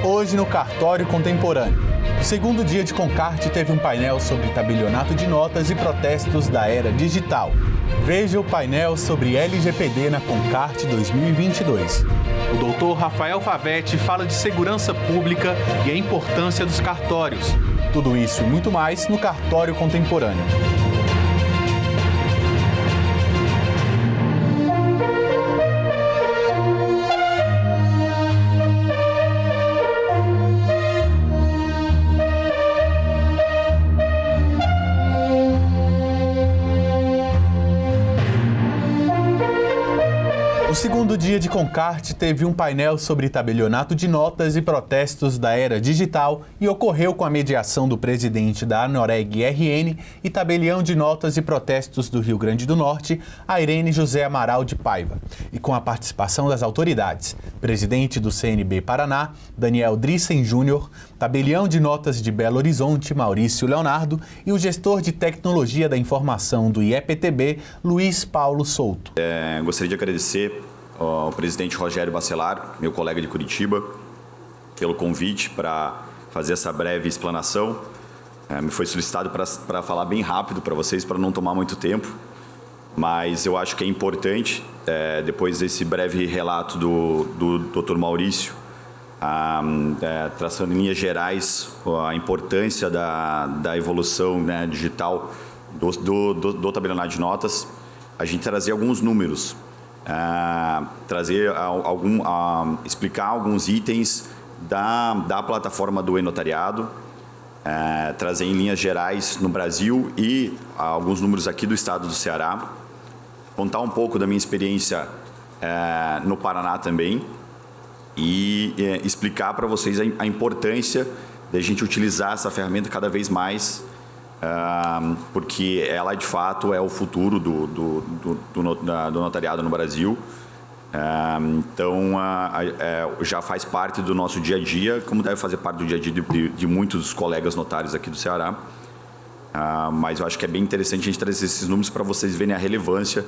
Hoje no Cartório Contemporâneo. O segundo dia de Concarte teve um painel sobre tabelionato de notas e protestos da era digital. Veja o painel sobre LGPD na Concarte 2022. O doutor Rafael Favetti fala de segurança pública e a importância dos cartórios. Tudo isso e muito mais no Cartório Contemporâneo. O segundo dia de Concarte teve um painel sobre tabelionato de notas e protestos da era digital e ocorreu com a mediação do presidente da Anoreg RN e tabelião de notas e protestos do Rio Grande do Norte, Airene José Amaral de Paiva, e com a participação das autoridades, presidente do CNB Paraná, Daniel Drissen Júnior, tabelião de notas de Belo Horizonte, Maurício Leonardo, e o gestor de tecnologia da informação do IEPTB, Luiz Paulo Souto. Gostaria de agradecer ao presidente Rogério Bacelar, meu colega de Curitiba, pelo convite para fazer essa breve explanação. Me foi solicitado para falar bem rápido para vocês, para não tomar muito tempo, mas eu acho que é importante, depois desse breve relato do Dr. Maurício, traçando em linhas gerais a importância da evolução, né, digital do tabelionato de notas, a gente trazer alguns números, explicar alguns itens da plataforma do e-notariado, trazer em linhas gerais no Brasil e alguns números aqui do estado do Ceará, contar um pouco da minha experiência no Paraná também e explicar para vocês a importância de a gente utilizar essa ferramenta cada vez mais, porque ela de fato é o futuro do notariado no Brasil. Então já faz parte do nosso dia a dia, como deve fazer parte do dia a dia de muitos colegas notários aqui do Ceará. Mas eu acho que é bem interessante a gente trazer esses números para vocês verem a relevância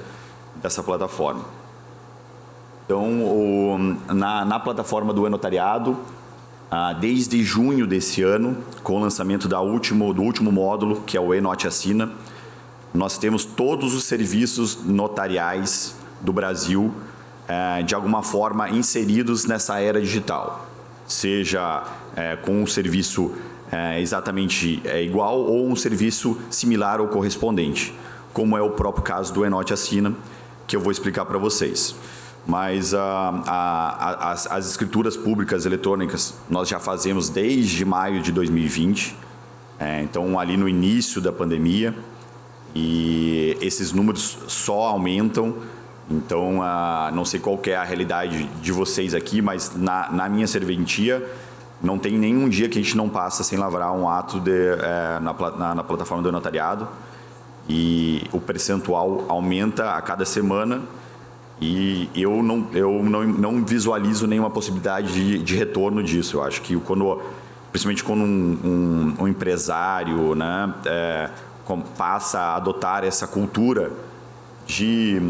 dessa plataforma. Então, na plataforma do e-notariado, desde junho desse ano, com o lançamento do último módulo, que é o e-Note Assina, nós temos todos os serviços notariais do Brasil, de alguma forma, inseridos nessa era digital. Seja com um serviço exatamente igual ou um serviço similar ou correspondente, como é o próprio caso do e-Note Assina, que eu vou explicar para vocês. Mas as escrituras públicas eletrônicas nós já fazemos desde maio de 2020, então ali no início da pandemia, e esses números só aumentam. Então não sei qual que é a realidade de vocês aqui, mas na minha serventia não tem nenhum dia que a gente não passa sem lavrar um ato na plataforma do notariado, e o percentual aumenta a cada semana. E eu não visualizo nenhuma possibilidade de retorno disso. Eu acho que principalmente quando um empresário, né, passa a adotar essa cultura de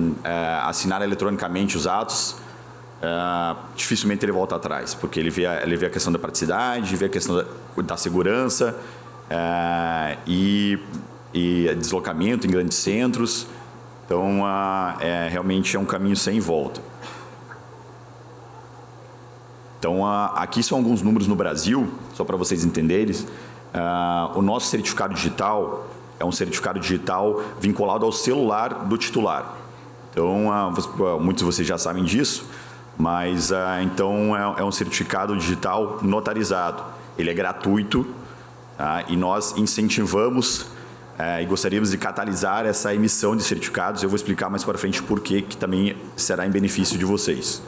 assinar eletronicamente os atos, dificilmente ele volta atrás, porque ele vê a questão da praticidade, vê a questão da segurança e deslocamento em grandes centros. Então, realmente é um caminho sem volta. Então, aqui são alguns números no Brasil, só para vocês entenderem. O nosso certificado digital é um certificado digital vinculado ao celular do titular. Então, muitos de vocês já sabem disso, mas então é um certificado digital notarizado. Ele é gratuito, e nós incentivamos e gostaríamos de catalisar essa emissão de certificados. Eu vou explicar mais para frente por que também será em benefício de vocês.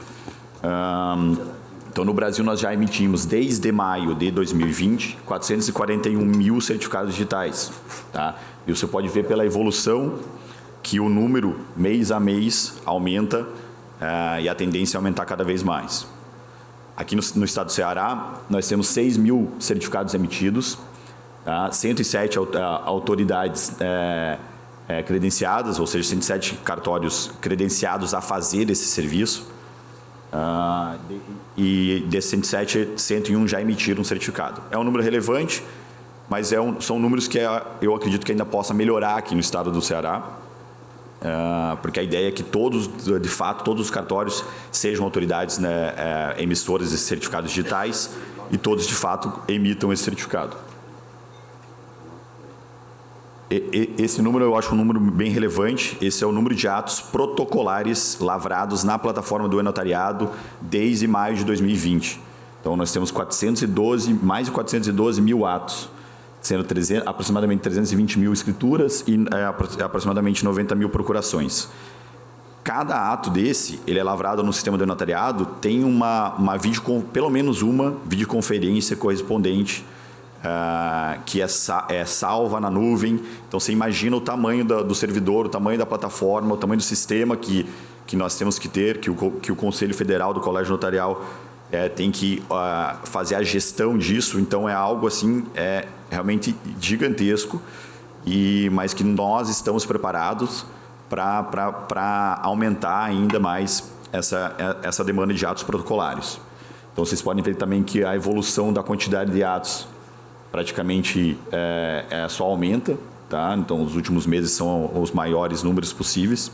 Então, no Brasil, nós já emitimos, desde maio de 2020, 441 mil certificados digitais. Tá? E você pode ver pela evolução que o número, mês a mês, aumenta, e a tendência é aumentar cada vez mais. Aqui no estado do Ceará, nós temos 6 mil certificados emitidos, 107 autoridades credenciadas, ou seja, 107 cartórios credenciados a fazer esse serviço. E desses 107, 101 já emitiram um certificado. É um número relevante, mas são números que eu acredito que ainda possa melhorar aqui no estado do Ceará, porque a ideia é que todos os cartórios sejam autoridades, né, emissoras de certificados digitais e todos, de fato, emitam esse certificado. Esse número eu acho um número bem relevante. Esse é o número de atos protocolares lavrados na plataforma do e-notariado desde maio de 2020. Então, nós temos mais de 412 mil atos, sendo aproximadamente 320 mil escrituras e aproximadamente 90 mil procurações. Cada ato desse, ele é lavrado no sistema do e-notariado, tem pelo menos uma videoconferência correspondente, que é salva na nuvem. Então, você imagina o tamanho do servidor, o tamanho da plataforma, o tamanho do sistema que nós temos que ter, que o Conselho Federal do Colégio Notarial tem que fazer a gestão disso. Então, é algo assim, realmente gigantesco, mas que nós estamos preparados para aumentar ainda mais essa demanda de atos protocolares. Então, vocês podem ver também que a evolução da quantidade de atos praticamente só aumenta, tá? Então, os últimos meses são os maiores números possíveis.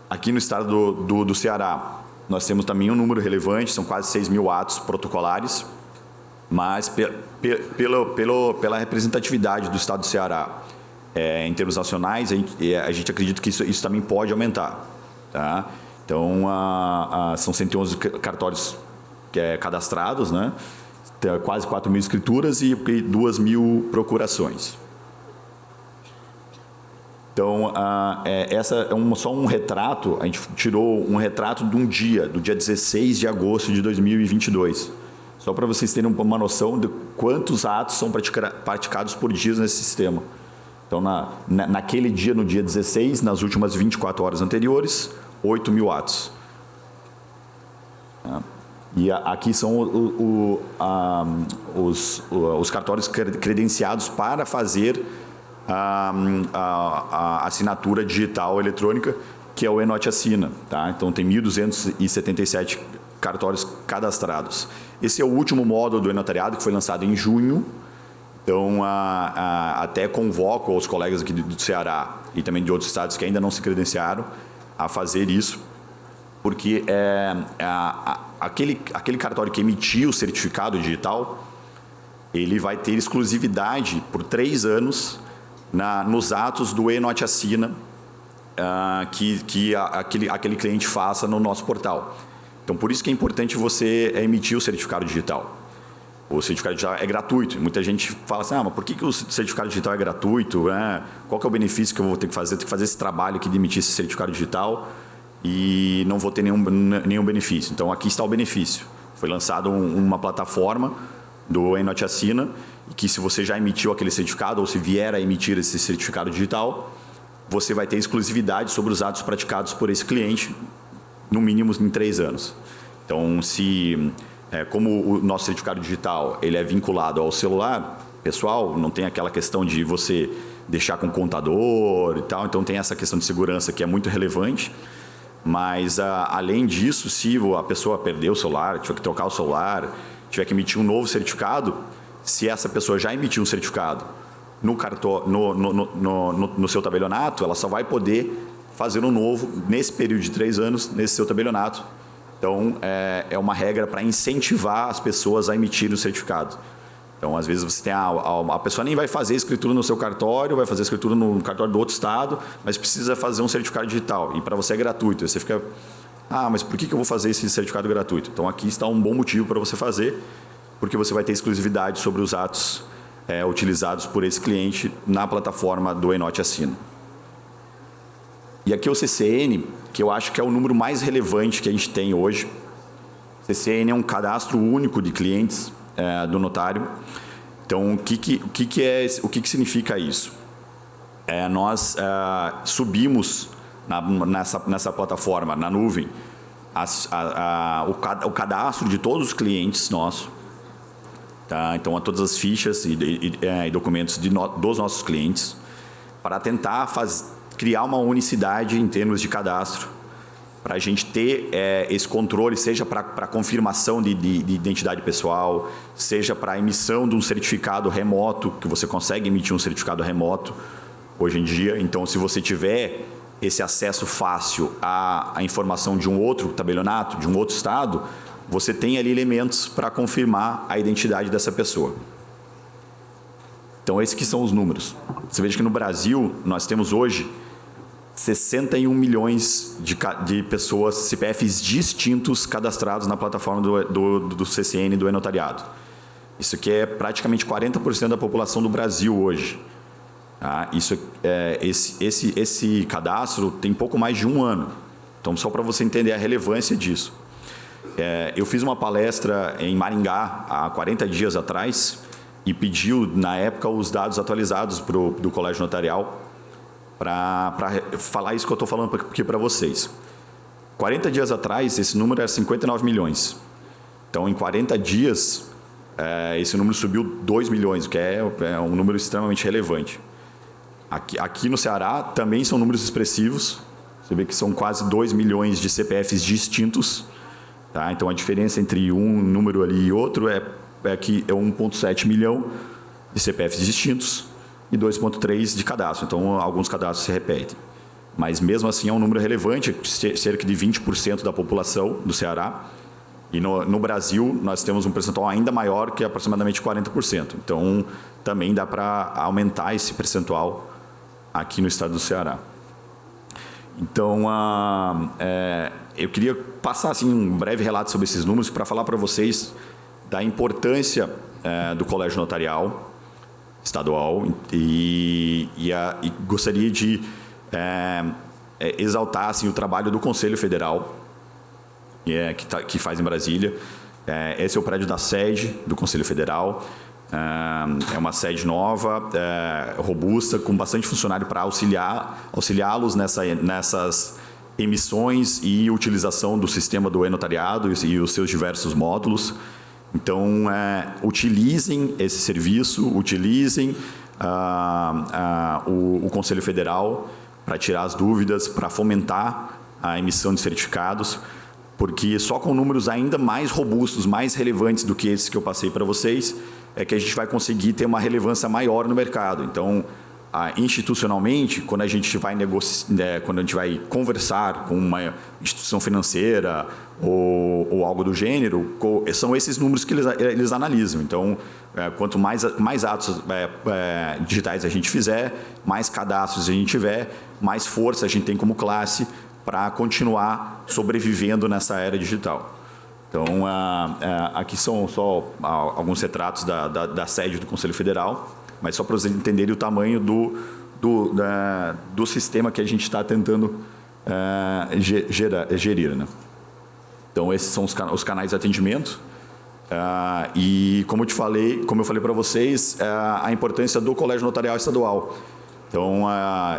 Aqui no estado do Ceará, nós temos também um número relevante, são quase 6 mil atos protocolares, mas pela representatividade do estado do Ceará em termos nacionais, a gente acredita que isso também pode aumentar, tá? Então, são 111 cartórios cadastrados, né? Quase 4 mil escrituras e 2 mil procurações. Então, essa é só um retrato. A gente tirou um retrato do dia 16 de agosto de 2022. Só para vocês terem uma noção de quantos atos são praticados por dia nesse sistema. Então, naquele dia, no dia 16, nas últimas 24 horas anteriores, 8 mil atos. E aqui são os cartórios credenciados para fazer a assinatura digital eletrônica, que é o e-Note Assina, tá? Então, tem 1.277 cartórios cadastrados. Esse é o último módulo do e-notariado, que foi lançado em junho. Então, até convoco os colegas aqui do Ceará e também de outros estados que ainda não se credenciaram a fazer isso, porque aquele cartório que emitiu o certificado digital, ele vai ter exclusividade por 3 anos nos atos do e-Note Assina que aquele cliente faça no nosso portal. Então, por isso que é importante você emitir o certificado digital. O certificado digital é gratuito. Muita gente fala assim, mas por que o certificado digital é gratuito? Qual que é o benefício que eu vou ter que fazer? Eu tenho que fazer esse trabalho aqui de emitir esse certificado digital e não vou ter nenhum benefício. Então, aqui está o benefício. Foi lançada uma plataforma do e-Note Assina, que se você já emitiu aquele certificado ou se vier a emitir esse certificado digital, você vai ter exclusividade sobre os atos praticados por esse cliente, no mínimo em 3 anos. Então, como o nosso certificado digital ele é vinculado ao celular pessoal, não tem aquela questão de você deixar com o contador e tal, então tem essa questão de segurança que é muito relevante. Mas, além disso, se a pessoa perdeu o celular, tiver que trocar o celular, tiver que emitir um novo certificado, se essa pessoa já emitiu um certificado no seu tabelionato, ela só vai poder fazer um novo nesse período de 3 anos, nesse seu tabelionato. Então, é uma regra para incentivar as pessoas a emitirem o certificado. Então, às vezes, você tem a pessoa nem vai fazer escritura no seu cartório, vai fazer escritura no cartório do outro estado, mas precisa fazer um certificado digital. E para você é gratuito. Você fica, mas por que eu vou fazer esse certificado gratuito? Então, aqui está um bom motivo para você fazer, porque você vai ter exclusividade sobre os atos utilizados por esse cliente na plataforma do e-Note Assina. E aqui é o CCN, que eu acho que é o número mais relevante que a gente tem hoje. CCN é um cadastro único de clientes do notário. Então, o que significa isso? Nós subimos nessa plataforma, na nuvem, o cadastro de todos os clientes nossos. Tá? Então, todas as fichas e documentos dos nossos clientes, para tentar criar uma unicidade em termos de cadastro para a gente ter esse controle, seja para confirmação de identidade pessoal, seja para emissão de um certificado remoto, que você consegue emitir um certificado remoto hoje em dia. Então, se você tiver esse acesso fácil à informação de um outro tabelionato, de um outro estado, você tem ali elementos para confirmar a identidade dessa pessoa. Então, esses que são os números. Você veja que no Brasil, nós temos hoje 61 milhões de pessoas, CPFs distintos, cadastrados na plataforma do CCN, do e-notariado. Isso aqui é praticamente 40% da população do Brasil hoje. Tá? Esse cadastro tem pouco mais de um ano. Então, só para você entender a relevância disso. Eu fiz uma palestra em Maringá há 40 dias atrás e pediu, na época, os dados atualizados do Colégio Notarial para falar isso que eu estou falando aqui para vocês. 40 dias atrás, esse número era 59 milhões. Então, em 40 dias, esse número subiu 2 milhões, o que é um número extremamente relevante. Aqui no Ceará, também são números expressivos. Você vê que são quase 2 milhões de CPFs distintos. Tá? Então, a diferença entre um número ali e outro que é 1,7 milhão de CPFs distintos e 2,3 de cadastro. Então, alguns cadastros se repetem. Mas, mesmo assim, é um número relevante, cerca de 20% da população do Ceará. E no Brasil, nós temos um percentual ainda maior, que é aproximadamente 40%. Então, também dá para aumentar esse percentual aqui no estado do Ceará. Então, eu queria passar assim, um breve relato sobre esses números para falar para vocês da importância do Colégio Notarial Estadual e gostaria de exaltar assim, o trabalho do Conselho Federal, que faz em Brasília. Esse é o prédio da sede do Conselho Federal. É uma sede nova, robusta, com bastante funcionário para auxiliá-los nessas emissões e utilização do sistema do e-notariado e os seus diversos módulos. Então, utilizem esse serviço, utilizem o Conselho Federal para tirar as dúvidas, para fomentar a emissão de certificados, porque só com números ainda mais robustos, mais relevantes do que esses que eu passei para vocês, é que a gente vai conseguir ter uma relevância maior no mercado. Então, institucionalmente, quando a gente vai quando a gente vai conversar com uma instituição financeira ou algo do gênero, são esses números que eles analisam. Então, quanto mais atos digitais a gente fizer, mais cadastros a gente tiver, mais força a gente tem como classe para continuar sobrevivendo nessa era digital. Então, aqui são só alguns retratos da sede do Conselho Federal, mas só para vocês entenderem o tamanho do sistema que a gente está tentando gerir. Né? Então, esses são os canais de atendimento. E, como eu falei para vocês, a importância do Colégio Notarial Estadual. Então,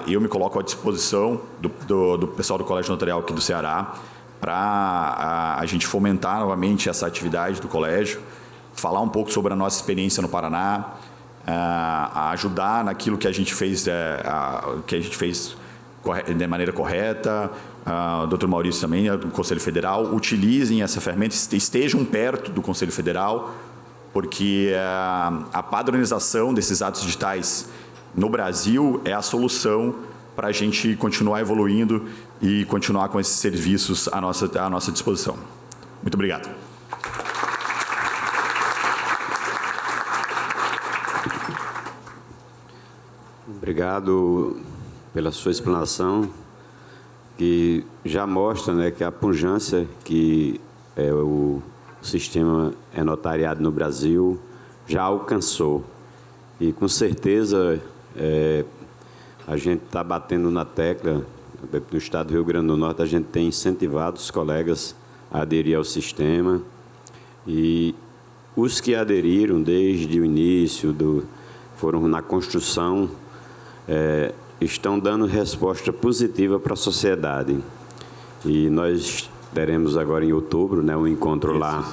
eu me coloco à disposição do pessoal do Colégio Notarial aqui do Ceará para a gente fomentar novamente essa atividade do colégio, falar um pouco sobre a nossa experiência no Paraná, ajudar naquilo que a gente fez, de maneira correta. O Dr. Maurício também, do Conselho Federal, utilizem essa ferramenta, estejam perto do Conselho Federal, porque a padronização desses atos digitais no Brasil é a solução para a gente continuar evoluindo e continuar com esses serviços à nossa disposição. Muito obrigado. Obrigado pela sua explanação, que já mostra, né, que a pujança que o sistema e-notariado no Brasil já alcançou. E, com certeza, a gente está batendo na tecla. No estado do Rio Grande do Norte, a gente tem incentivado os colegas a aderir ao sistema. E os que aderiram desde o início, foram na construção, estão dando resposta positiva para a sociedade. E nós teremos agora em outubro, né, um encontro lá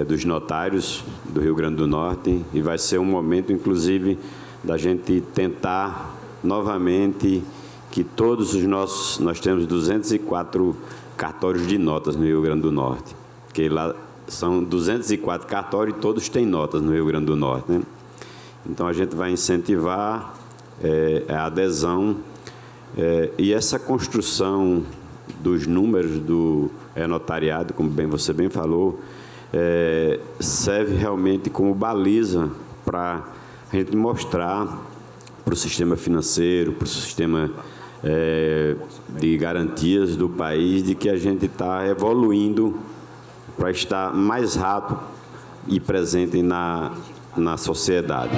dos notários do Rio Grande do Norte, e vai ser um momento, inclusive, da gente tentar novamente que todos nós temos 204 cartórios de notas no Rio Grande do Norte, que lá são 204 cartórios e todos têm notas no Rio Grande do Norte, né? Então, a gente vai incentivar a adesão e essa construção dos números do notariado, como você bem falou, serve realmente como baliza para a gente mostrar para o sistema financeiro, para o sistema de garantias do país, de que a gente está evoluindo para estar mais rápido e presente na sociedade.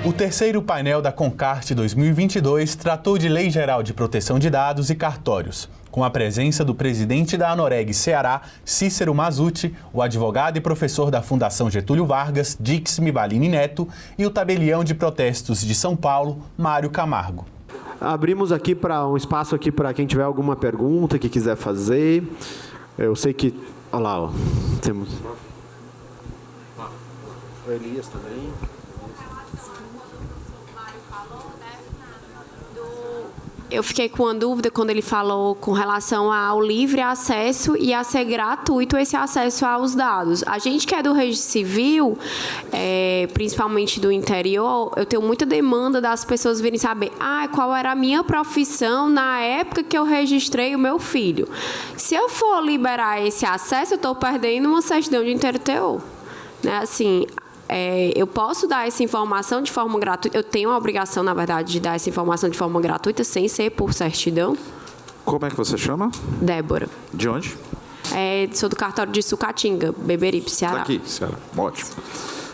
O terceiro painel da Concart 2022 tratou de Lei Geral de Proteção de Dados e Cartórios, com a presença do presidente da Anoreg Ceará, Cícero Mazzutti, o advogado e professor da Fundação Getúlio Vargas, Dix Mibalini Neto, e o tabelião de protestos de São Paulo, Mário Camargo. Abrimos aqui para um espaço aqui para quem tiver alguma pergunta que quiser fazer. Eu sei que... Olha lá, ó. Temos... O Elias também. Eu fiquei com uma dúvida quando ele falou com relação ao livre acesso e a ser gratuito esse acesso aos dados. A gente que é do registro civil, principalmente do interior, eu tenho muita demanda das pessoas virem saber qual era a minha profissão na época que eu registrei o meu filho. Se eu for liberar esse acesso, eu estou perdendo uma certidão de InterTO. Né? Assim, eu posso dar essa informação de forma gratuita. Eu tenho a obrigação, na verdade, de dar essa informação de forma gratuita, sem ser por certidão. Como é que você chama? Débora. De onde? Sou do cartório de Sucatinga, Beberibe, Ceará. Daqui, Ceará. Ótimo.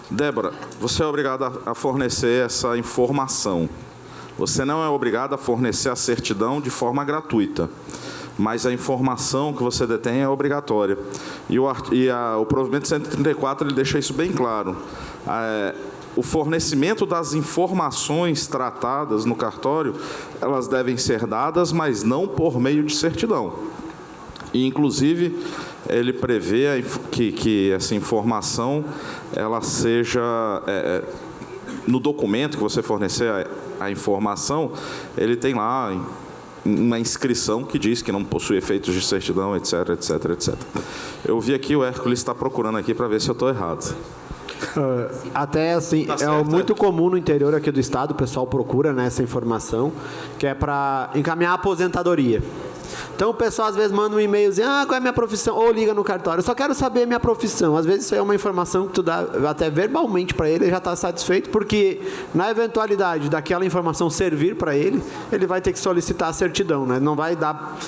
Débora, você é obrigada a fornecer essa informação. Você não é obrigada a fornecer a certidão de forma gratuita, mas a informação que você detém é obrigatória. E o provimento 134 ele deixa isso bem claro. O fornecimento das informações tratadas no cartório, elas devem ser dadas, mas não por meio de certidão. E, inclusive, ele prevê que essa informação ela seja... no documento que você fornecer a informação, ele tem lá uma inscrição que diz que não possui efeitos de certidão, etc, etc, etc. Eu vi aqui, o Hércules está procurando aqui para ver se eu estou errado. Até assim, muito comum no interior aqui do estado, o pessoal procura, né, essa informação, que é para encaminhar a aposentadoria. Então, o pessoal às vezes manda um e-mailzinho, qual é a minha profissão? Ou liga no cartório, eu só quero saber a minha profissão. Às vezes isso é uma informação que tu dá até verbalmente para ele, ele já está satisfeito, porque na eventualidade daquela informação servir para ele, ele vai ter que solicitar a certidão, né? Não vai dar,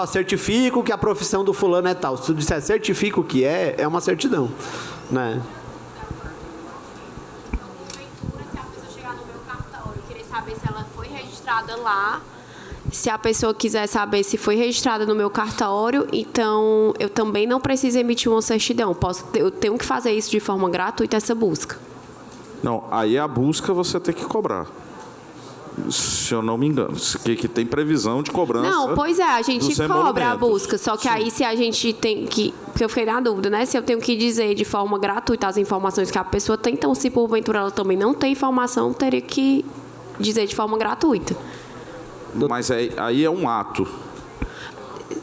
certifico que a profissão do fulano é tal. Se tu disser certifico que é uma certidão, né? Se a pessoa chegar no meu cartório e querer saber se ela foi registrada lá, se a pessoa quiser saber se foi registrada no meu cartório, então eu também não preciso emitir uma certidão. Eu tenho que fazer isso de forma gratuita, essa busca. Não, aí a busca você tem que cobrar. Se eu não me engano, que tem previsão de cobrança. Não, pois a gente cobra a busca, só que aí se a gente tem que... Porque eu fiquei na dúvida, né? Se eu tenho que dizer de forma gratuita as informações que a pessoa tem, então se porventura ela também não tem informação, teria que dizer de forma gratuita. Mas aí é um ato.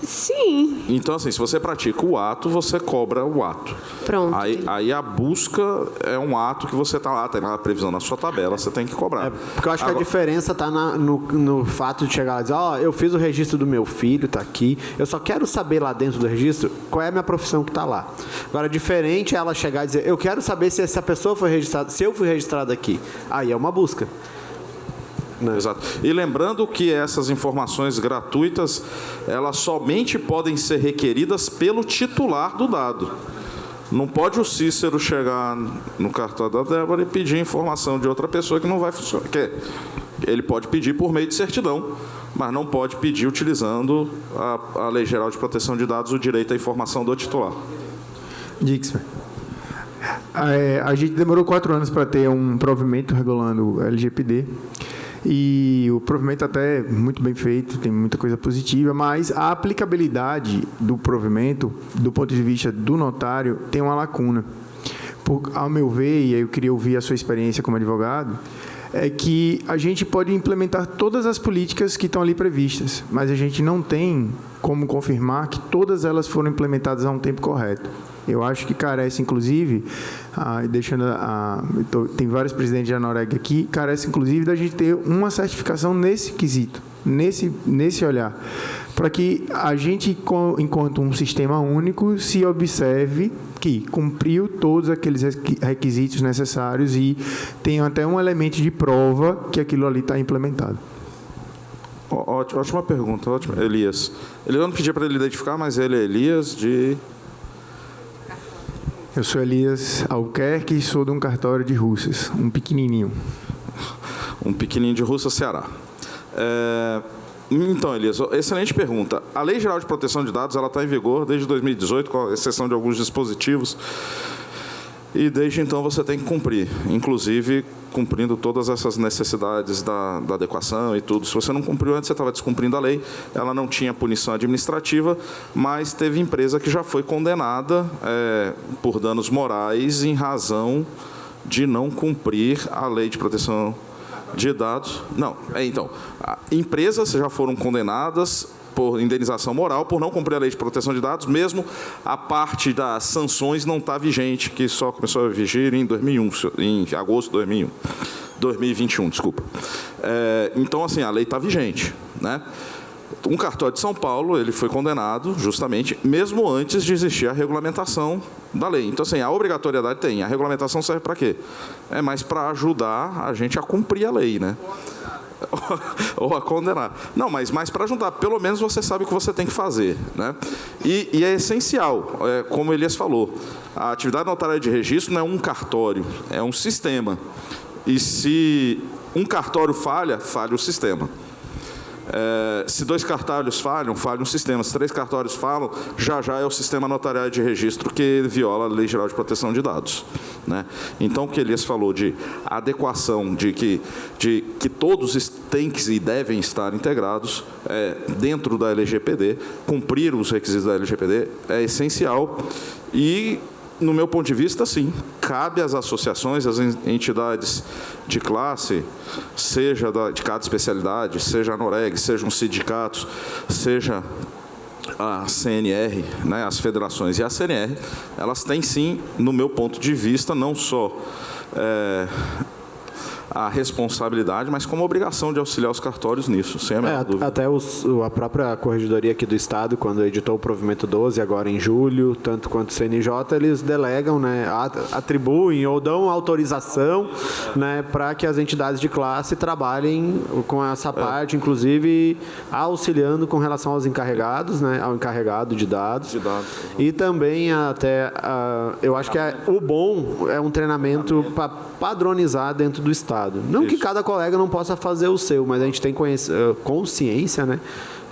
Sim. Então, assim, se você pratica o ato, você cobra o ato. Pronto. Aí a busca é um ato que você está lá, tem lá a previsão na sua tabela, você tem que cobrar. Porque eu acho que a diferença está no fato de chegar lá e dizer, eu fiz o registro do meu filho, está aqui, eu só quero saber lá dentro do registro qual é a minha profissão que está lá. Agora, diferente é ela chegar e dizer, eu quero saber se essa pessoa foi registrada, se eu fui registrado aqui. Aí é uma busca. Exato. E lembrando que essas informações gratuitas, elas somente podem ser requeridas pelo titular do dado. Não pode o Cícero chegar no cartório da Débora e pedir informação de outra pessoa que não vai funcionar. Ele pode pedir por meio de certidão, mas não pode pedir utilizando a Lei Geral de Proteção de Dados o direito à informação do titular. Dixon. A gente demorou 4 anos para ter um provimento regulando o LGPD. E o provimento até é muito bem feito, tem muita coisa positiva, mas a aplicabilidade do provimento, do ponto de vista do notário, tem uma lacuna. ao meu ver, e aí eu queria ouvir a sua experiência como advogado, é que a gente pode implementar todas as políticas que estão ali previstas, mas a gente não tem como confirmar que todas elas foram implementadas a um tempo correto. Eu acho que carece, inclusive, tem vários presidentes da Noreg aqui, carece, inclusive, da gente ter uma certificação nesse quesito, nesse olhar, para que a gente, enquanto um sistema único, se observe que cumpriu todos aqueles requisitos necessários e tem até um elemento de prova que aquilo ali está implementado. Ótima pergunta, ótima. Elias. Ele não pedia para ele identificar, mas ele é Elias de... Eu sou Elias Alquerque e sou de um cartório de Russas, um pequenininho. Um pequenininho de Russas, Ceará. Então, Elias, excelente pergunta. A Lei Geral de Proteção de Dados ela está em vigor desde 2018, com exceção de alguns dispositivos, e desde então você tem que cumprir, inclusive cumprindo todas essas necessidades da adequação e tudo. Se você não cumpriu antes, você estava descumprindo a lei. Ela não tinha punição administrativa, mas teve empresa que já foi condenada por danos morais em razão de não cumprir a Lei de Proteção de Dados. Não, então, empresas já foram condenadas por indenização moral, por não cumprir a Lei de Proteção de Dados, mesmo a parte das sanções não está vigente, que só começou a vigir em 2001, em agosto de 2021, desculpa. Então, assim, a lei está vigente, né? Um cartório de São Paulo, ele foi condenado justamente, mesmo antes de existir a regulamentação da lei. Então, assim, a obrigatoriedade tem, a regulamentação serve para quê? É mais para ajudar a gente a cumprir a lei, né? Ou a condenar. Não, mas mais para ajudar. Pelo menos você sabe o que você tem que fazer, né? E é essencial, como o Elias falou, a atividade notária de registro não é um cartório, é um sistema. E se um cartório falha o sistema. Se 2 cartórios falha o sistema. Se 3 cartórios falam, já é o sistema notariado de registro que viola a Lei Geral de Proteção de Dados, né? Então, o que Elias falou de adequação, de que todos têm e devem estar integrados dentro da LGPD, cumprir os requisitos da LGPD é essencial e, no meu ponto de vista, sim, cabe às associações, às entidades de classe, seja de cada especialidade, seja a Noreg, sejam os sindicatos, seja a CNR, né, as federações e a CNR, elas têm sim, no meu ponto de vista, não só a responsabilidade, mas como obrigação de auxiliar os cartórios nisso, sem a menor dúvida. Até a própria Corregedoria aqui do Estado, quando editou o provimento 12, agora em julho, tanto quanto o CNJ, eles delegam, né, atribuem ou dão autorização, né, para que as entidades de classe trabalhem com essa parte, inclusive auxiliando com relação aos encarregados, né, ao encarregado de dados. E também até, eu acho que o bom é um treinamento para padronizar dentro do Estado. Não que cada colega não possa fazer o seu, mas a gente tem consciência, né,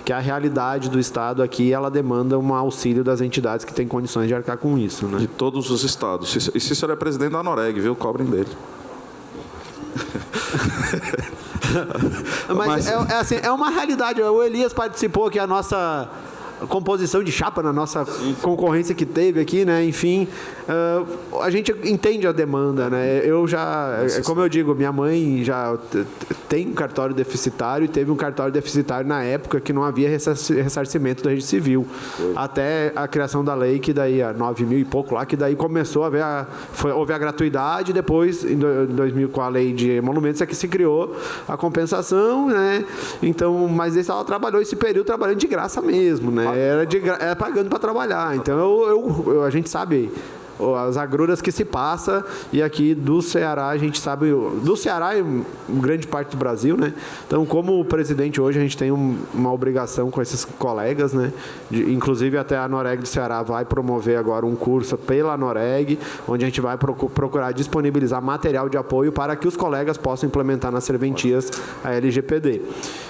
que a realidade do Estado aqui, ela demanda um auxílio das entidades que têm condições de arcar com isso, né? De todos os estados. E se ele é presidente da Noreg, viu? Cobrem dele. Mas assim, é uma realidade. O Elias participou aqui, a nossa composição de chapa na nossa concorrência que teve aqui, né? Enfim, a gente entende a demanda, né? Como eu digo, minha mãe já tem um cartório deficitário e teve um cartório deficitário na época que não havia ressarcimento do registro civil. Até a criação da lei, que daí, 9.000 e pouco lá, que daí começou a haver houve a gratuidade, depois, em 2000, com a lei de emolumentos, é que se criou a compensação, né? Então, mas ela trabalhou esse período trabalhando de graça mesmo, né? Era pagando para trabalhar. Então, a gente sabe as agruras que se passa, e aqui do Ceará, a gente sabe, do Ceará e grande parte do Brasil, né? Então, como presidente hoje, a gente tem uma obrigação com esses colegas, né? Inclusive, até a Noreg do Ceará vai promover agora um curso pela Noreg, onde a gente vai procurar disponibilizar material de apoio para que os colegas possam implementar nas serventias a LGPD.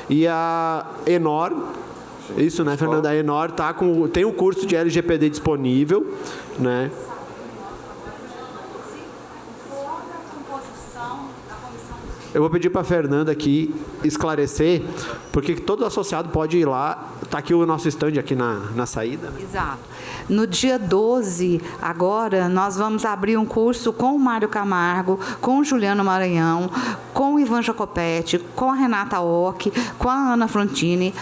E a Enor, isso, né, Fernanda? A Enor tem um curso de LGPD disponível, né? Eu vou pedir para a Fernanda aqui esclarecer, porque todo associado pode ir lá. Está aqui o nosso stand aqui na saída. Exato. No dia 12, agora, nós vamos abrir um curso com o Mário Camargo, com o Juliano Maranhão, com o Ivan Jacopetti, com a Renata Ock, com a Ana Frontini,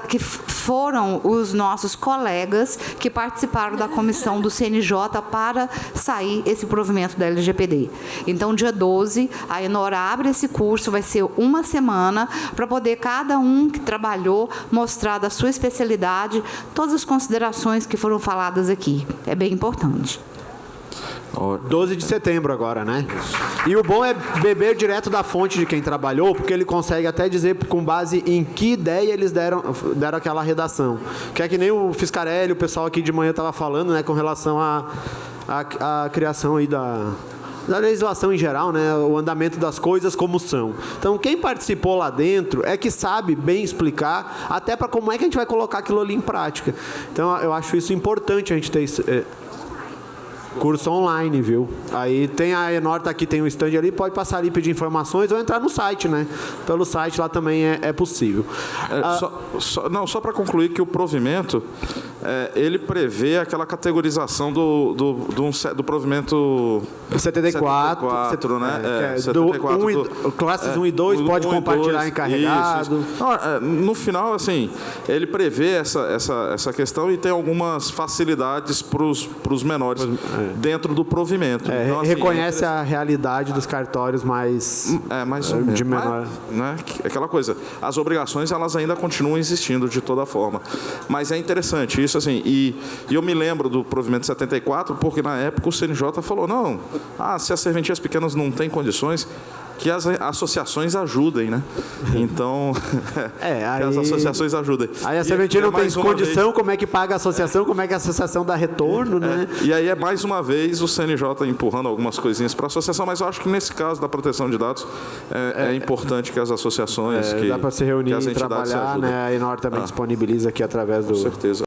que foram os nossos colegas que participaram da comissão do CNJ para sair esse provimento da LGPD. Então, dia 12, a Enor abre esse curso, vai ser uma semana, para poder cada um que trabalhou mostrar da sua especialidade todas as considerações que foram faladas aqui. É bem importante. 12 de setembro agora, né? E o bom é beber direto da fonte de quem trabalhou, porque ele consegue até dizer com base em que ideia eles deram aquela redação. Que é que nem o Fiscarelli, o pessoal aqui de manhã estava falando, né, com relação à criação aí da legislação em geral, né, o andamento das coisas como são. Então, quem participou lá dentro é que sabe bem explicar, até para como é que a gente vai colocar aquilo ali em prática. Então, eu acho isso importante a gente ter isso. Curso online, viu? Aí tem a Enor, tá aqui, tem um stand ali, pode passar ali e pedir informações ou entrar no site, né? Pelo site lá também é possível. Só para concluir que o provimento, ele prevê aquela categorização do provimento 74, né? 74 classes 1 e 2 pode compartilhar encarregado. Isso. No final, assim, ele prevê essa questão e tem algumas facilidades para os menores dentro do provimento. Então, assim, reconhece a realidade dos cartórios mais de menor. Né? Aquela coisa, as obrigações elas ainda continuam existindo de toda forma. Mas é interessante isso, assim, e eu me lembro do provimento 74, porque na época o CNJ falou, não, se as serventias pequenas não têm condições, que as associações ajudem, né? Então, que as associações ajudem. Aí a serventia não tem condição, como é que paga a associação, como é que a associação dá retorno, né? E aí é mais uma vez o CNJ empurrando algumas coisinhas para a associação, mas eu acho que nesse caso da proteção de dados é importante que as associações dá para se reunir e trabalhar, né? A Enor também disponibiliza aqui através do... Com certeza.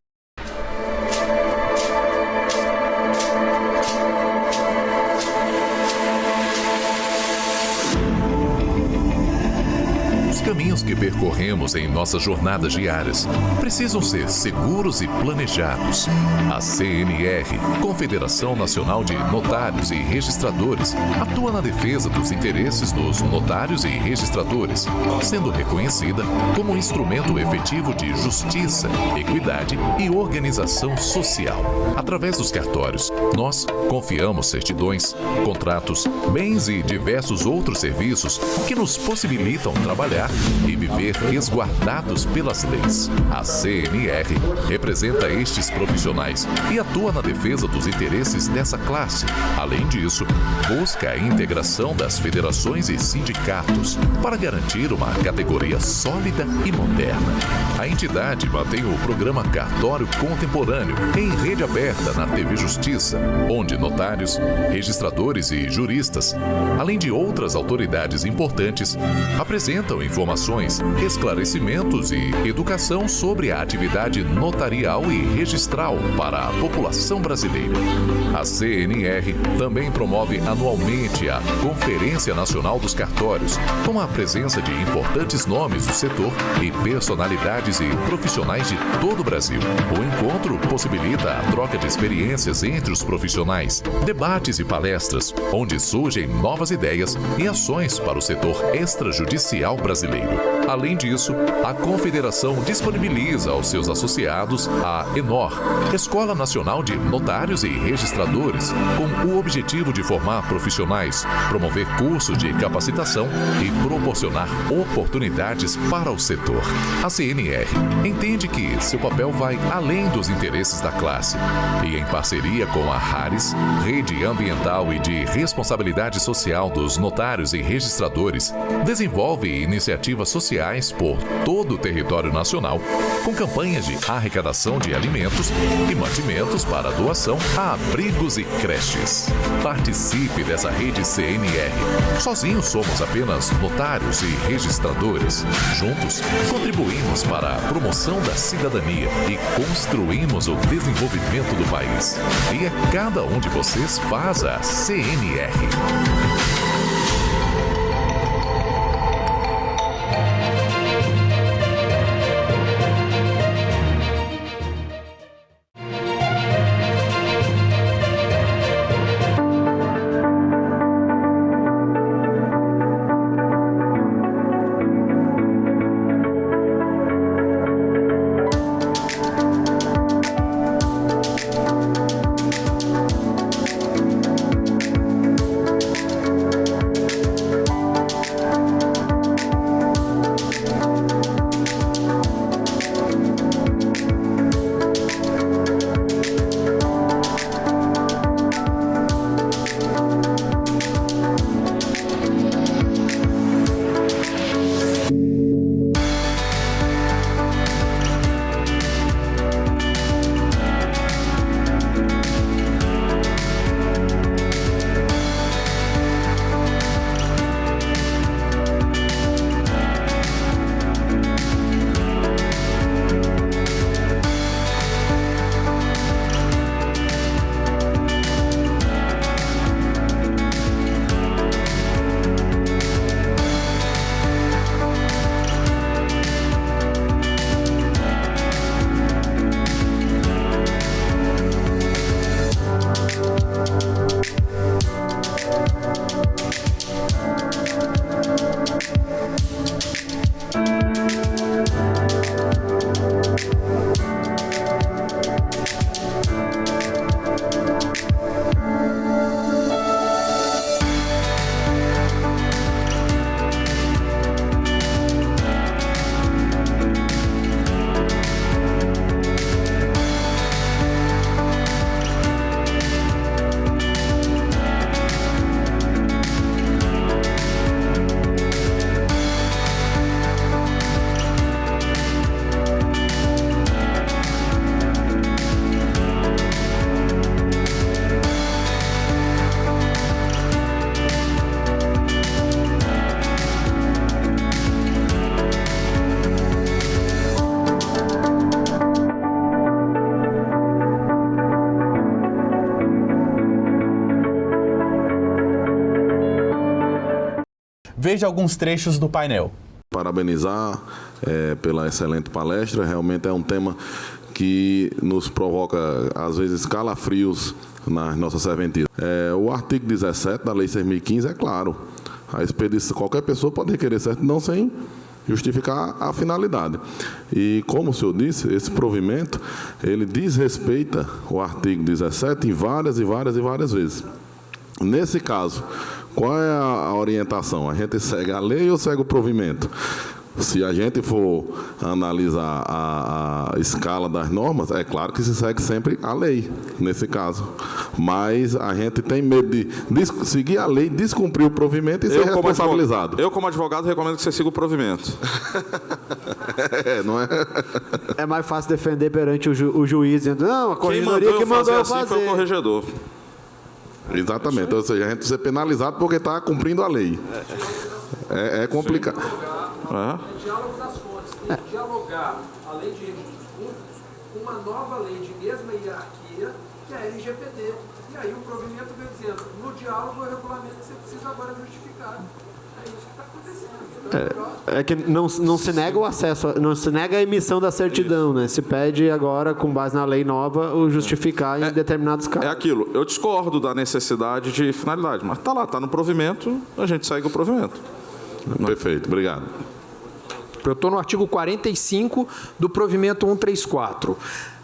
Os caminhos que percorremos em nossas jornadas diárias precisam ser seguros e planejados. A CNR, Confederação Nacional de Notários e Registradores, atua na defesa dos interesses dos notários e registradores, sendo reconhecida como um instrumento efetivo de justiça, equidade e organização social. Através dos cartórios, nós confiamos certidões, contratos, bens e diversos outros serviços que nos possibilitam trabalhar e viver resguardados pelas leis. A CNR representa estes profissionais e atua na defesa dos interesses dessa classe. Além disso, busca a integração das federações e sindicatos para garantir uma categoria sólida e moderna. A entidade mantém o programa Cartório Contemporâneo em rede aberta na TV Justiça, onde notários, registradores e juristas, além de outras autoridades importantes, apresentam informações, esclarecimentos e educação sobre a atividade notarial e registral para a população brasileira. A CNR também promove anualmente a Conferência Nacional dos Cartórios, com a presença de importantes nomes do setor e personalidades e profissionais de todo o Brasil. O encontro possibilita a troca de experiências entre os profissionais, debates e palestras, onde surgem novas ideias e ações para o setor extrajudicial brasileiro. Além disso, a Confederação disponibiliza aos seus associados a ENOR, Escola Nacional de Notários e Registradores, com o objetivo de formar profissionais, promover cursos de capacitação e proporcionar oportunidades para o setor. A CNR entende que seu papel vai além dos interesses da classe e, em parceria com a RARES, Rede Ambiental e de Responsabilidade Social dos Notários e Registradores, desenvolve iniciativas sociais por todo o território nacional, com campanhas de arrecadação de alimentos e mantimentos para doação a abrigos e creches. Participe dessa rede CNR. Sozinhos somos apenas notários e registradores. Juntos, contribuímos para a promoção da cidadania e construímos o desenvolvimento do país. E é cada um de vocês faz a CNR. Veja alguns trechos do painel. Parabenizar pela excelente palestra. Realmente é um tema que nos provoca, às vezes, calafrios nas nossas serventias. O artigo 17 da Lei 6.015 é claro. A expedição, qualquer pessoa pode requerer certidão sem justificar a finalidade. E, como o senhor disse, esse provimento, ele desrespeita o artigo 17 em várias vezes. Nesse caso, qual é a orientação? A gente segue a lei ou segue o provimento? Se a gente for analisar a escala das normas, é claro que se segue sempre a lei, nesse caso. Mas a gente tem medo de seguir a lei, descumprir o provimento e ser responsabilizado. Eu, como advogado, recomendo que você siga o provimento. Não é? É mais fácil defender perante o juiz, dizendo, não, a corregedoria que mandou eu fazer. Foi o corregedor. Exatamente. Ou seja, a gente precisa ser penalizado porque está cumprindo a lei. É complicado. Diálogo das fontes. Tem que dialogar a lei de registros públicos com uma nova lei de mesma hierarquia, que é a LGPD. E aí o provimento vem dizendo, no diálogo o regulamento você precisa agora justificar. É isso que está acontecendo. Então é que não se nega o acesso, não se nega a emissão da certidão, né? Se pede agora, com base na lei nova, o justificar em determinados casos. É aquilo. Eu discordo da necessidade de finalidade, mas está lá, está no provimento, a gente segue o provimento. Perfeito, obrigado. Eu estou no artigo 45 do provimento 134.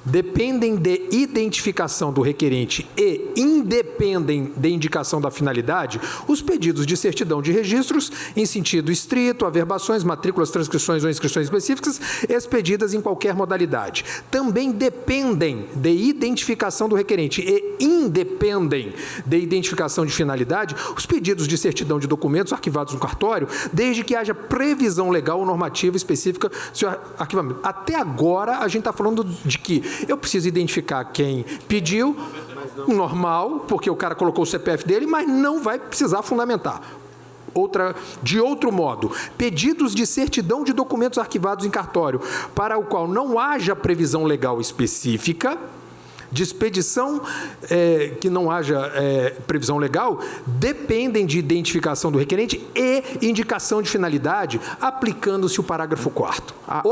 Dependem de identificação do requerente e independem de indicação da finalidade os pedidos de certidão de registros em sentido estrito, averbações, matrículas, transcrições ou inscrições específicas expedidas em qualquer modalidade. Também dependem de identificação do requerente e independem de identificação de finalidade os pedidos de certidão de documentos arquivados no cartório, desde que haja previsão legal ou normativa específica de seu arquivamento. Até agora, a gente está falando de que eu preciso identificar quem pediu, normal, porque o cara colocou o CPF dele, mas não vai precisar fundamentar. De outro modo, pedidos de certidão de documentos arquivados em cartório, para o qual não haja previsão legal específica, de expedição que não haja previsão legal, dependem de identificação do requerente e indicação de finalidade, aplicando-se o parágrafo 4º.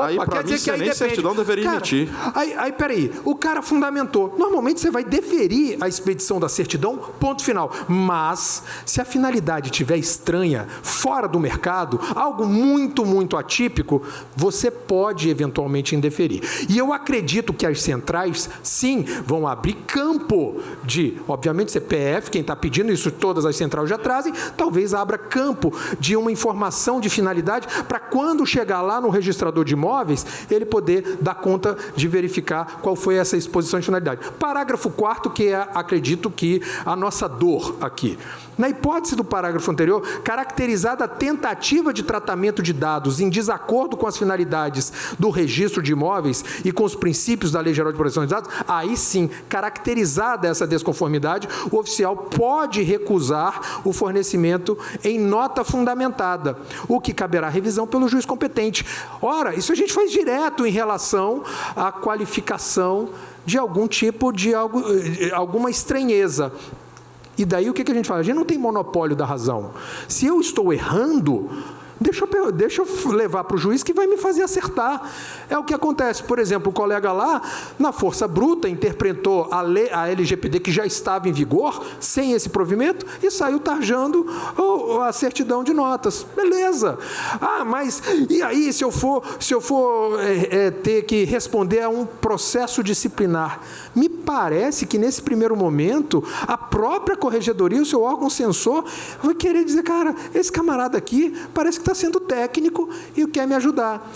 Aí, para mim, você nem certidão deveria emitir. Aí, peraí, o cara fundamentou. Normalmente, você vai deferir a expedição da certidão, ponto final. Mas, se a finalidade estiver estranha, fora do mercado, algo muito atípico, você pode, eventualmente, indeferir. E eu acredito que as centrais, sim, vão abrir campo de, obviamente, CPF, quem está pedindo isso, todas as centrais já trazem, talvez abra campo de uma informação de finalidade para quando chegar lá no registrador de imóveis, ele poder dar conta de verificar qual foi essa exposição de finalidade. Parágrafo 4º, que é, acredito que, a nossa dor aqui. Na hipótese do parágrafo anterior, caracterizada a tentativa de tratamento de dados em desacordo com as finalidades do registro de imóveis e com os princípios da Lei Geral de Proteção de Dados, aí sim, caracterizada essa desconformidade, o oficial pode recusar o fornecimento em nota fundamentada, o que caberá revisão pelo juiz competente. Ora, isso a gente faz direto em relação à qualificação de algum tipo de alguma estranheza. E daí o que a gente fala? A gente não tem monopólio da razão. Se eu estou errando, deixa eu levar para o juiz que vai me fazer acertar. É o que acontece. Por exemplo, o colega lá, na força bruta, interpretou a LGPD que já estava em vigor, sem esse provimento, e saiu tarjando a certidão de notas. Beleza. Mas e aí se eu for ter que responder a um processo disciplinar? Me parece que nesse primeiro momento, a própria corregedoria, o seu órgão censor, vai querer dizer, cara, esse camarada aqui parece que está sendo técnico e quer me ajudar.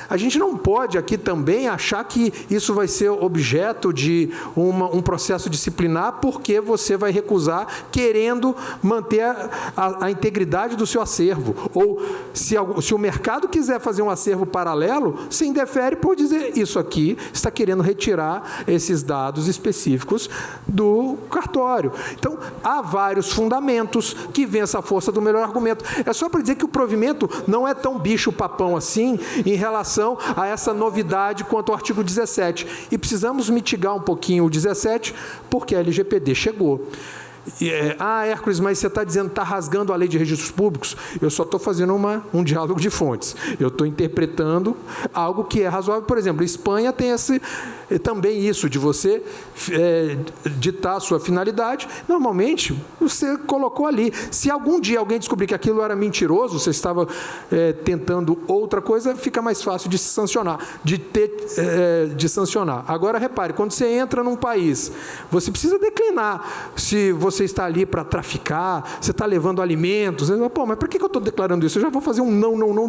A gente não pode aqui também achar que isso vai ser objeto de um processo disciplinar porque você vai recusar querendo manter a integridade do seu acervo. Ou se o mercado quiser fazer um acervo paralelo, se indefere por dizer isso aqui está querendo retirar esses dados específicos do cartório. Então, há vários fundamentos que vençam a força do melhor argumento. É só para dizer que o provimento não é tão bicho-papão assim em relação a essa novidade quanto ao artigo 17. E precisamos mitigar um pouquinho o 17, porque a LGPD chegou. Hércules, mas você está dizendo que está rasgando a lei de registros públicos? Eu só estou fazendo um diálogo de fontes. Eu estou interpretando algo que é razoável. Por exemplo, a Espanha tem também isso de você ditar a sua finalidade. Normalmente, você colocou ali. Se algum dia alguém descobrir que aquilo era mentiroso, você estava tentando outra coisa, fica mais fácil de se sancionar, de sancionar. Agora, repare, quando você entra num país, você precisa declinar se você está ali para traficar, você está levando alimentos. Pô, mas por que eu estou declarando isso? Eu já vou fazer um não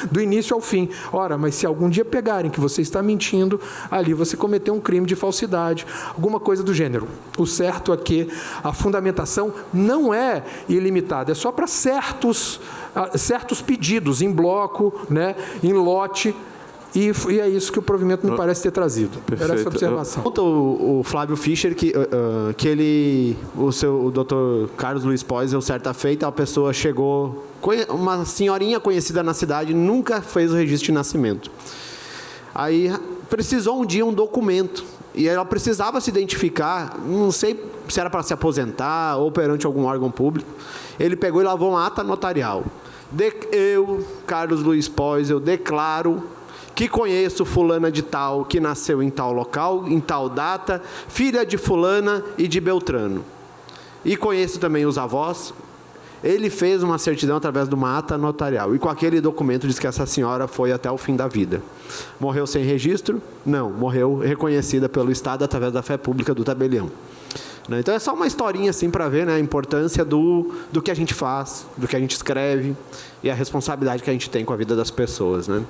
do início ao fim. Ora, mas se algum dia pegarem que você está mentindo, ali você cometeu um crime de falsidade, alguma coisa do gênero. O certo é que a fundamentação não é ilimitada, é só para certos pedidos, em bloco, né, em lote. E é isso que o provimento me parece ter trazido. Perfeito. Era essa observação. O Flávio Fischer, que o doutor Carlos Luiz Poisel, certa feita, a pessoa chegou, uma senhorinha conhecida na cidade, nunca fez o registro de nascimento. Aí precisou um dia um documento, e ela precisava se identificar, não sei se era para se aposentar ou perante algum órgão público. Ele pegou e lavou uma ata notarial. Eu, Carlos Luiz Poisel, declaro que conheço fulana de tal, que nasceu em tal local, em tal data, filha de fulana e de Beltrano. E conheço também os avós. Ele fez uma certidão através de uma ata notarial. E com aquele documento diz que essa senhora foi até o fim da vida. Morreu sem registro? Não, morreu reconhecida pelo Estado através da fé pública do tabelião. Então é só uma historinha assim para ver, né, a importância do que a gente faz, do que a gente escreve e a responsabilidade que a gente tem com a vida das pessoas, né?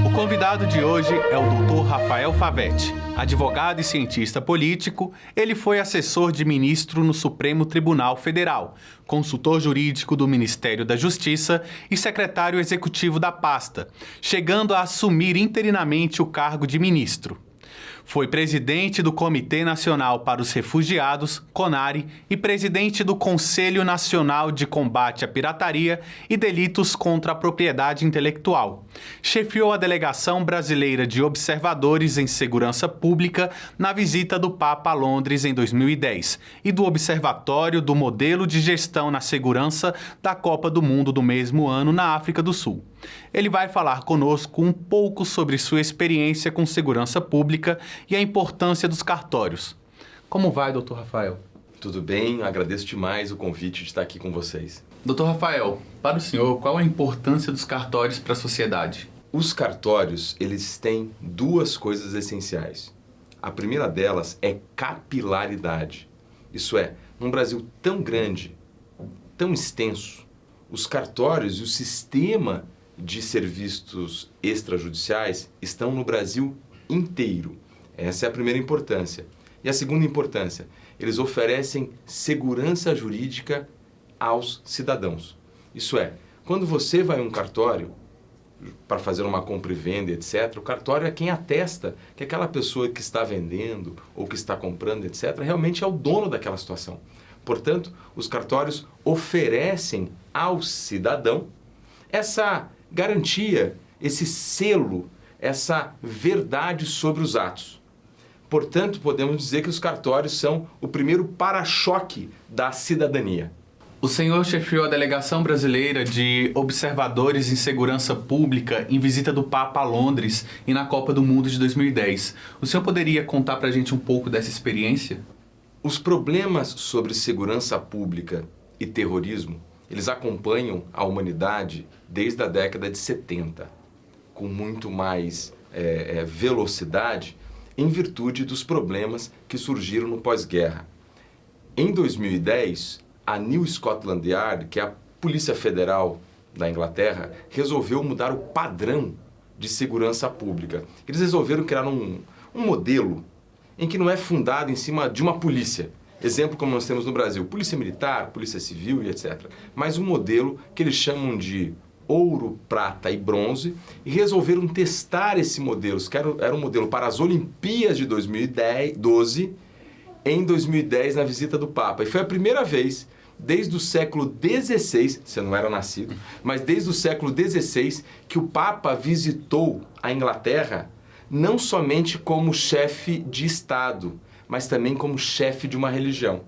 O convidado de hoje é o Dr. Rafael Favetti. Advogado e cientista político, ele foi assessor de ministro no Supremo Tribunal Federal, consultor jurídico do Ministério da Justiça e secretário executivo da pasta, chegando a assumir interinamente o cargo de ministro. Foi presidente do Comitê Nacional para os Refugiados, CONARE, e presidente do Conselho Nacional de Combate à Pirataria e Delitos contra a Propriedade Intelectual. Chefiou a Delegação Brasileira de Observadores em Segurança Pública na visita do Papa a Londres em 2010 e do Observatório do Modelo de Gestão na Segurança da Copa do Mundo do mesmo ano na África do Sul. Ele vai falar conosco um pouco sobre sua experiência com segurança pública e a importância dos cartórios. Como vai, doutor Rafael? Tudo bem, agradeço demais o convite de estar aqui com vocês. Doutor Rafael, para o senhor, qual a importância dos cartórios para a sociedade? Os cartórios, eles têm duas coisas essenciais. A primeira delas é capilaridade. Isso é, num Brasil tão grande, tão extenso, os cartórios e o sistema de serviços extrajudiciais estão no Brasil inteiro. Essa é a primeira importância. E a segunda importância, eles oferecem segurança jurídica aos cidadãos. Isso é, quando você vai a um cartório para fazer uma compra e venda, etc., o cartório é quem atesta que aquela pessoa que está vendendo ou que está comprando, etc., realmente é o dono daquela situação. Portanto, os cartórios oferecem ao cidadão essa garantia, esse selo, essa verdade sobre os atos. Portanto, podemos dizer que os cartórios são o primeiro para-choque da cidadania. O senhor chefiou a Delegação Brasileira de Observadores em Segurança Pública em visita do Papa a Londres e na Copa do Mundo de 2010. O senhor poderia contar para a gente um pouco dessa experiência? Os problemas sobre segurança pública e terrorismo, eles acompanham a humanidade desde a década de 70, com muito mais velocidade, em virtude dos problemas que surgiram no pós-guerra. Em 2010, a New Scotland Yard, que é a Polícia Federal da Inglaterra, resolveu mudar o padrão de segurança pública. Eles resolveram criar um modelo em que não é fundado em cima de uma polícia. Exemplo como nós temos no Brasil, polícia militar, polícia civil e etc. Mas um modelo que eles chamam de ouro, prata e bronze, e resolveram testar esse modelo, que era um modelo para as Olimpíadas de 2012, em 2010 na visita do Papa. E foi a primeira vez desde o século XVI, você não era nascido, mas desde o século XVI que o Papa visitou a Inglaterra não somente como chefe de Estado, mas também como chefe de uma religião.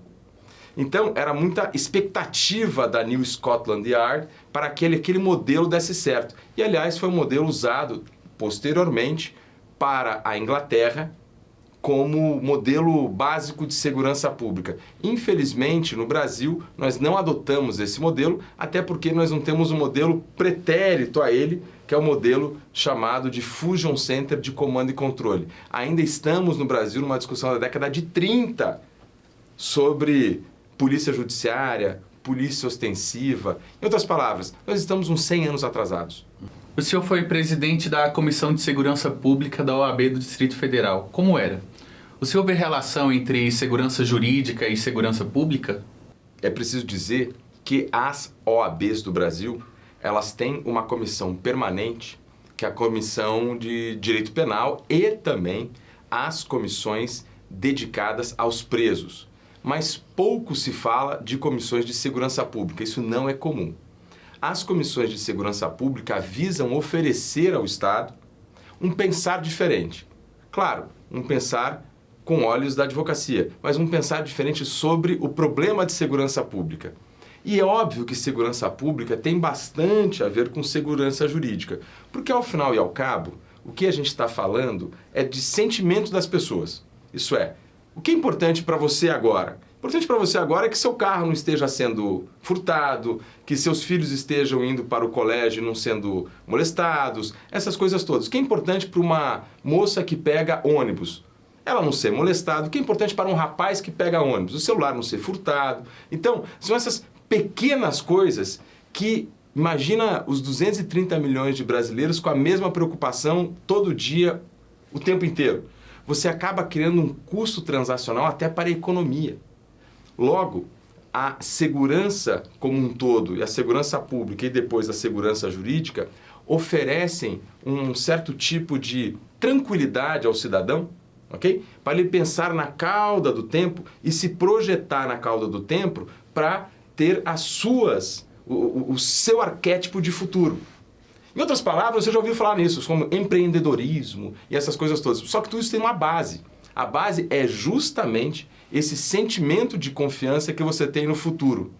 Então, era muita expectativa da New Scotland Yard para que aquele modelo desse certo. E, aliás, foi um modelo usado posteriormente para a Inglaterra como modelo básico de segurança pública. Infelizmente, no Brasil, nós não adotamos esse modelo, até porque nós não temos um modelo pretérito a ele, que é o modelo chamado de Fusion Center de comando e controle. Ainda estamos no Brasil numa discussão da década de 30 sobre polícia judiciária, polícia ostensiva. Em outras palavras, nós estamos uns 100 anos atrasados. O senhor foi presidente da Comissão de Segurança Pública da OAB do Distrito Federal. Como era? O senhor vê relação entre segurança jurídica e segurança pública? É preciso dizer que as OABs do Brasil, elas têm uma comissão permanente, que é a Comissão de Direito Penal e também as comissões dedicadas aos presos. Mas pouco se fala de comissões de segurança pública, isso não é comum. As comissões de segurança pública visam oferecer ao Estado um pensar diferente. Claro, um pensar com olhos da advocacia, mas um pensar diferente sobre o problema de segurança pública. E é óbvio que segurança pública tem bastante a ver com segurança jurídica, porque ao final e ao cabo, o que a gente está falando é de sentimento das pessoas. Isso é, o que é importante para você agora? Importante para você agora é que seu carro não esteja sendo furtado, que seus filhos estejam indo para o colégio e não sendo molestados, essas coisas todas. O que é importante para uma moça que pega ônibus? Ela não ser molestada. O que é importante para um rapaz que pega ônibus? O celular não ser furtado. Então, são essas pequenas coisas que, imagina os 230 milhões de brasileiros com a mesma preocupação todo dia, o tempo inteiro. Você acaba criando um custo transacional até para a economia. Logo, a segurança como um todo, e a segurança pública e depois a segurança jurídica, oferecem um certo tipo de tranquilidade ao cidadão, ok? Para ele pensar na cauda do tempo e se projetar na cauda do tempo para ter o seu arquétipo de futuro. Em outras palavras, você já ouviu falar nisso, como empreendedorismo e essas coisas todas. Só que tudo isso tem uma base. A base é justamente esse sentimento de confiança que você tem no futuro.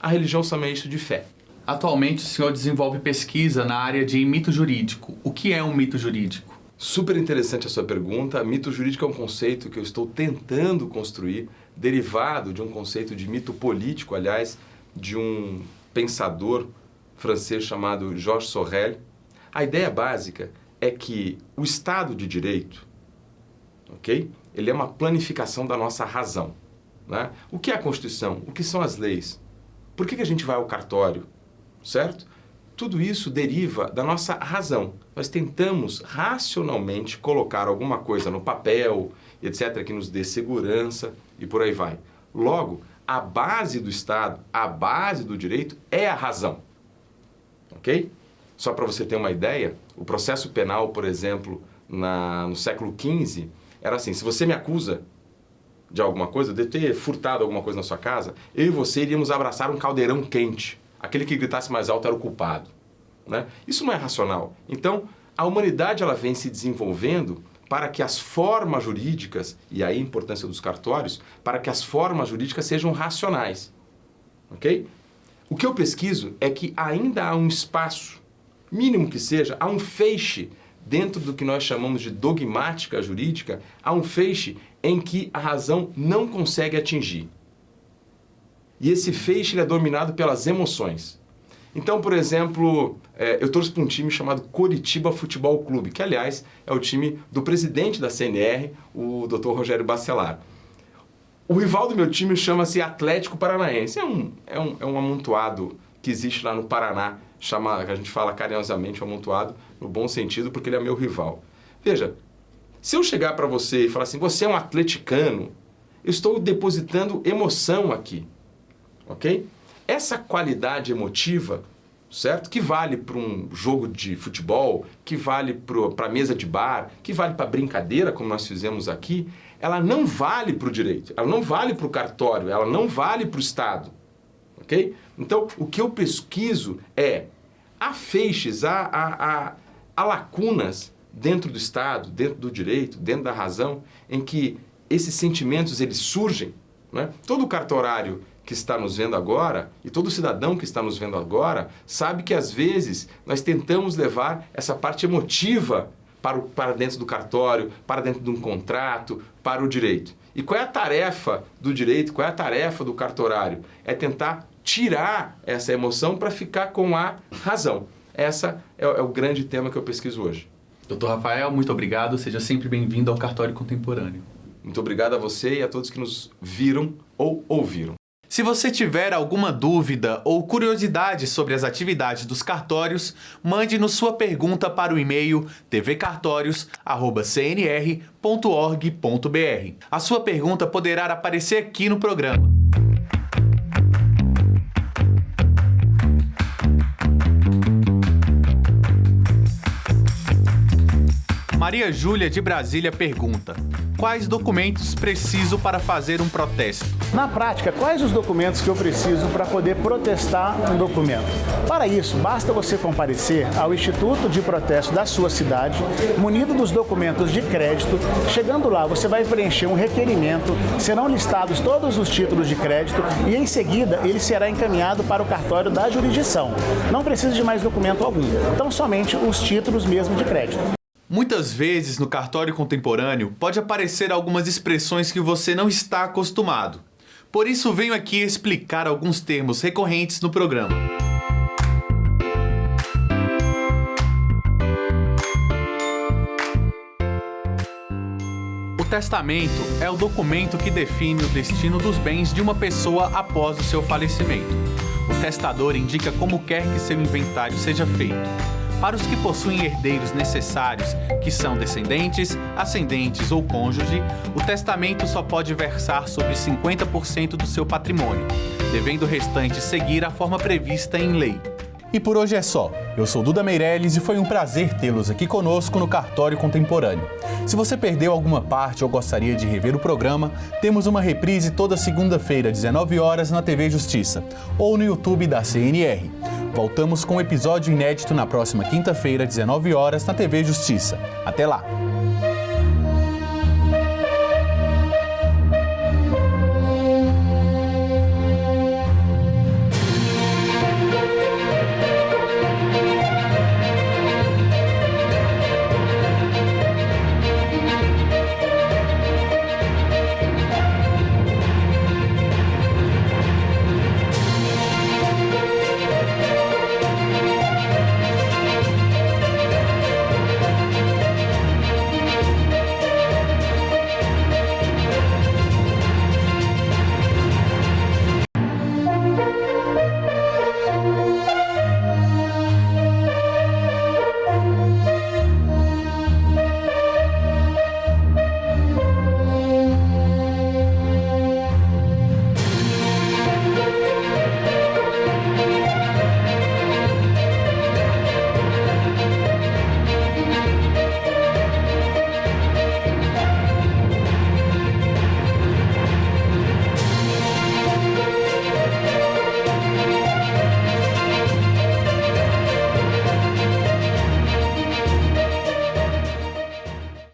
A religião também é isso de fé. Atualmente, o senhor desenvolve pesquisa na área de mito jurídico. O que é um mito jurídico? Super interessante a sua pergunta. Mito jurídico é um conceito que eu estou tentando construir, derivado de um conceito de mito político, aliás, de um pensador francês chamado Georges Sorel. A ideia básica é que o Estado de Direito, ok? Ele é uma planificação da nossa razão, né? O que é a Constituição? O que são as leis? Por que a gente vai ao cartório? Certo? Tudo isso deriva da nossa razão. Nós tentamos racionalmente colocar alguma coisa no papel, etc., que nos dê segurança e por aí vai. Logo, a base do Estado, a base do direito é a razão. Ok? Só para você ter uma ideia, o processo penal, por exemplo, no século XV, era assim: se você me acusa de alguma coisa, de ter furtado alguma coisa na sua casa, eu e você iríamos abraçar um caldeirão quente. Aquele que gritasse mais alto era o culpado, né? Isso não é racional. Então, a humanidade ela vem se desenvolvendo para que as formas jurídicas, e aí a importância dos cartórios, para que as formas jurídicas sejam racionais. Ok? O que eu pesquiso é que ainda há um espaço, mínimo que seja, há um feixe dentro do que nós chamamos de dogmática jurídica, há um feixe em que a razão não consegue atingir. E esse feixe ele é dominado pelas emoções. Então, por exemplo, eu torço para um time chamado Coritiba Futebol Clube, que, aliás, é o time do presidente da CNR, o Dr. Rogério Bacelar. O rival do meu time chama-se Atlético Paranaense. É um amontoado que existe lá no Paraná, que a gente fala carinhosamente um amontoado, no bom sentido, porque ele é meu rival. Veja, se eu chegar para você e falar assim, você é um atleticano, eu estou depositando emoção aqui. Ok? Essa qualidade emotiva, certo? Que vale para um jogo de futebol, que vale para a mesa de bar, que vale para brincadeira, como nós fizemos aqui, ela não vale para o direito, ela não vale para o cartório, ela não vale para o Estado. ok? Então, o que eu pesquiso há feixes, há lacunas dentro do Estado, dentro do direito, dentro da razão, em que esses sentimentos eles surgem. Né? Todo cartorário que está nos vendo agora, e todo cidadão que está nos vendo agora, sabe que às vezes nós tentamos levar essa parte emotiva para dentro do cartório, para dentro de um contrato, para o direito. E qual é a tarefa do direito, qual é a tarefa do cartorário? É tentar tirar essa emoção para ficar com a razão. Essa é o grande tema que eu pesquiso hoje. Dr. Rafael, muito obrigado. Seja sempre bem-vindo ao Cartório Contemporâneo. Muito obrigado a você e a todos que nos viram ou ouviram. Se você tiver alguma dúvida ou curiosidade sobre as atividades dos cartórios, mande-nos sua pergunta para o e-mail tvcartorios@cnr.org.br. A sua pergunta poderá aparecer aqui no programa. Maria Júlia de Brasília pergunta: quais documentos preciso para fazer um protesto? Na prática, quais os documentos que eu preciso para poder protestar um documento? Para isso, basta você comparecer ao Instituto de Protesto da sua cidade, munido dos documentos de crédito. Chegando lá, você vai preencher um requerimento, serão listados todos os títulos de crédito e, em seguida, ele será encaminhado para o cartório da jurisdição. Não precisa de mais documento algum, então somente os títulos mesmo de crédito. Muitas vezes no cartório contemporâneo pode aparecer algumas expressões que você não está acostumado. Por isso venho aqui explicar alguns termos recorrentes no programa. O testamento é o documento que define o destino dos bens de uma pessoa após o seu falecimento. O testador indica como quer que seu inventário seja feito. Para os que possuem herdeiros necessários, que são descendentes, ascendentes ou cônjuge, o testamento só pode versar sobre 50% do seu patrimônio, devendo o restante seguir a forma prevista em lei. E por hoje é só. Eu sou Duda Meirelles e foi um prazer tê-los aqui conosco no Cartório Contemporâneo. Se você perdeu alguma parte ou gostaria de rever o programa, temos uma reprise toda segunda-feira, 19 horas, na TV Justiça, ou no YouTube da CNR. Voltamos com um episódio inédito na próxima quinta-feira, 19 horas, na TV Justiça. Até lá!